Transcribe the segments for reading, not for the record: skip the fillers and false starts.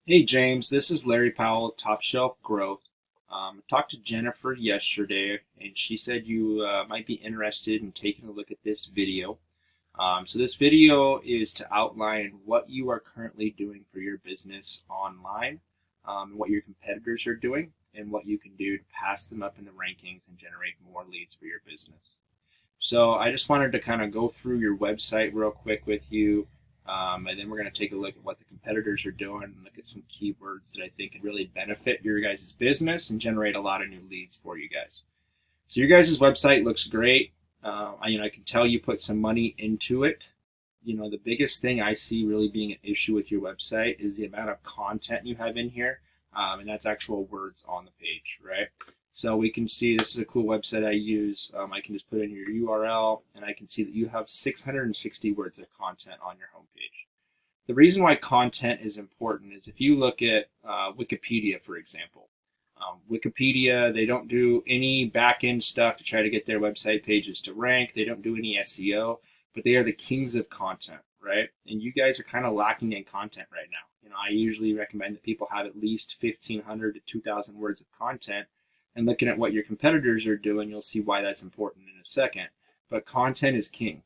Hey James, this is Larry Powell, TopShelf Growth. I talked to Jennifer yesterday, and she said you might be interested in taking a look at this video. So this video is to outline what you are currently doing for your business online, what your competitors are doing, and what you can do to pass them up in the rankings and generate more leads for your business. So I just wanted to kind of go through your website real quick with you, and then we're going to take a look at what the competitors are doing and look at some keywords that I think could really benefit your guys' business and generate a lot of new leads for you guys. So your guys' website looks great. I can tell you put some money into it. The biggest thing I see really being an issue with your website is the amount of content you have in here, and that's actual words on the page, right? So we can see this is a cool website I use. I can just put in your URL, and I can see that you have 660 words of content on your homepage. The reason why content is important is if you look at Wikipedia, for example. Wikipedia, they don't do any back-end stuff to try to get their website pages to rank. They don't do any SEO, but they are the kings of content, right? And you guys are kind of lacking in content right now. I usually recommend that people have at least 1,500 to 2,000 words of content. And looking at what your competitors are doing, you'll see why that's important in a second. But content is king.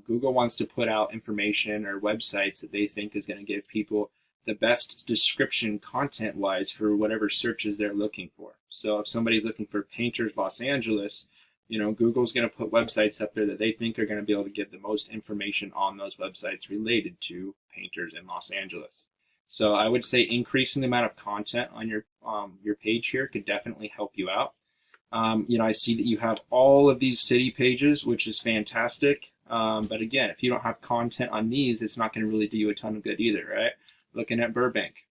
Google wants to put out information or websites that they think is going to give people the best description content-wise for whatever searches they're looking for. So if somebody's looking for painters Los Angeles, Google's going to put websites up there that they think are going to be able to give the most information on those websites related to painters in Los Angeles. So I would say increasing the amount of content on your page here could definitely help you out. I see that you have all of these city pages, which is fantastic. But again, if you don't have content on these, it's not going to really do you a ton of good either, right? Looking at Burbank,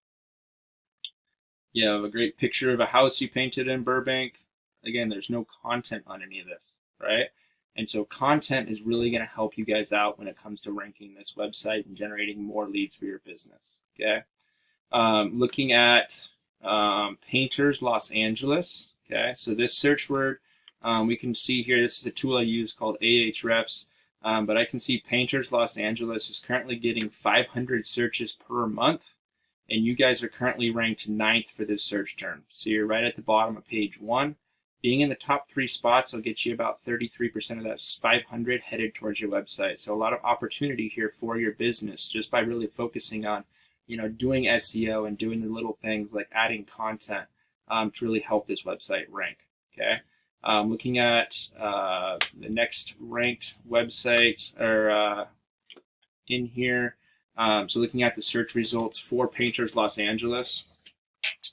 you have a great picture of a house you painted in Burbank. Again, there's no content on any of this, right? And so content is really going to help you guys out when it comes to ranking this website and generating more leads for your business. Okay. Looking at painters Los Angeles. Okay. So this search word, we can see here, this is a tool I use called Ahrefs. But I can see painters Los Angeles is currently getting 500 searches per month. And you guys are currently ranked 9th for this search term. So you're right at the bottom of page 1. Being in the top 3 spots will get you about 33% of that 500 headed towards your website. So a lot of opportunity here for your business just by really focusing on, doing SEO and doing the little things like adding content to really help this website rank. Okay. Looking at the next ranked website or in here. So looking at the search results for Painters Los Angeles.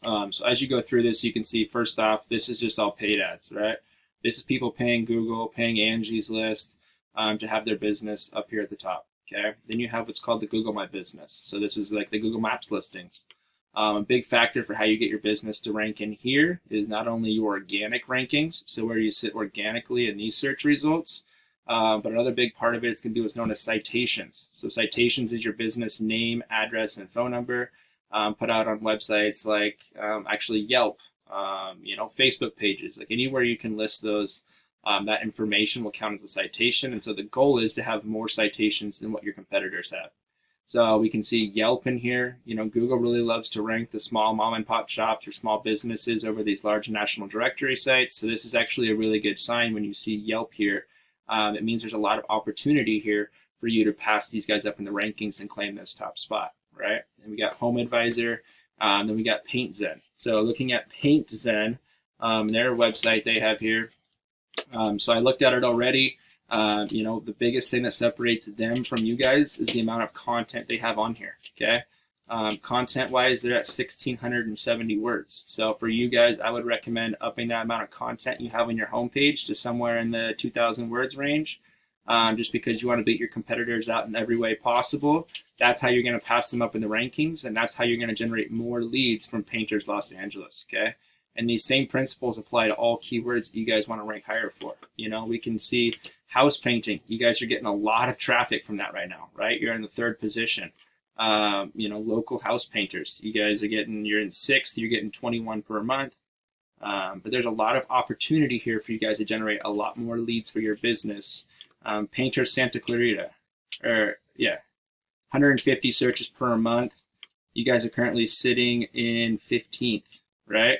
So as you go through this, you can see first off, this is just all paid ads, right? This is people paying Google, paying Angie's List to have their business up here at the top. Okay. Then you have what's called the Google My Business. So this is like the Google Maps listings. A big factor for how you get your business to rank in here is not only your organic rankings, so where you sit organically in these search results, but another big part of it is going to be what's known as citations. So citations is your business name, address, and phone number put out on websites like actually Yelp, Facebook pages, like anywhere you can list those. That information will count as a citation. And so the goal is to have more citations than what your competitors have. So we can see Yelp in here. Google really loves to rank the small mom and pop shops or small businesses over these large national directory sites. So this is actually a really good sign when you see Yelp here. It means there's a lot of opportunity here for you to pass these guys up in the rankings and claim this top spot, right? And we got Home Advisor, then we got PaintZen. So looking at PaintZen, their website they have here. So I looked at it already. The biggest thing that separates them from you guys is the amount of content they have on here. Okay. Content-wise, they're at 1,670 words. So for you guys, I would recommend upping that amount of content you have on your homepage to somewhere in the 2,000 words range, just because you want to beat your competitors out in every way possible. That's how you're going to pass them up in the rankings, and that's how you're going to generate more leads from Painters Los Angeles. Okay. And these same principles apply to all keywords that you guys want to rank higher for. We can see house painting. You guys are getting a lot of traffic from that right now, right? You're in the 3rd position. Local house painters. You're in 6th, you're getting 21 per month. But there's a lot of opportunity here for you guys to generate a lot more leads for your business. Painter Santa Clarita, 150 searches per month. You guys are currently sitting in 15th, right?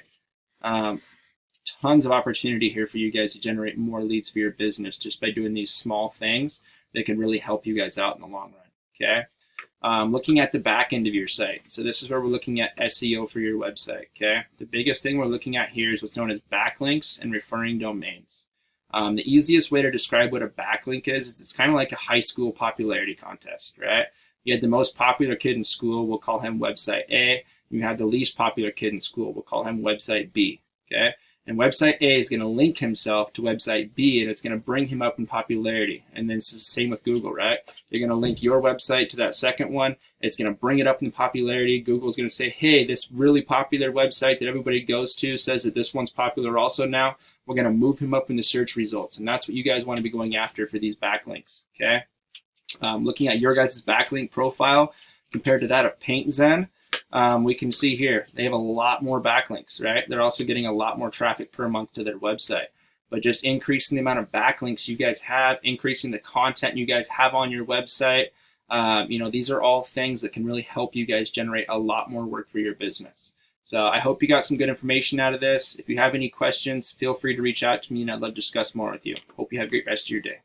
Tons of opportunity here for you guys to generate more leads for your business just by doing these small things that can really help you guys out in the long run, okay? Looking at the back end of your site. So this is where we're looking at SEO for your website, okay? The biggest thing we're looking at here is what's known as backlinks and referring domains. The easiest way to describe what a backlink is it's kind of like a high school popularity contest, right? You had the most popular kid in school, we'll call him website A. You have the least popular kid in school, we'll call him website B, okay? And website A is going to link himself to website B, and it's going to bring him up in popularity. And then it's the same with Google, right? You're going to link your website to that second one. It's going to bring it up in popularity. Google's going to say, hey, this really popular website that everybody goes to says that this one's popular also now. We're going to move him up in the search results. And that's what you guys want to be going after for these backlinks, okay? Looking at your guys' backlink profile compared to that of PaintZen, we can see here they have a lot more backlinks, right? They're also getting a lot more traffic per month to their website. But just increasing the amount of backlinks you guys have, increasing the content you guys have on your website, these are all things that can really help you guys generate a lot more work for your business. So I hope you got some good information out of this. If you have any questions, feel free to reach out to me and I'd love to discuss more with you. Hope you have a great rest of your day.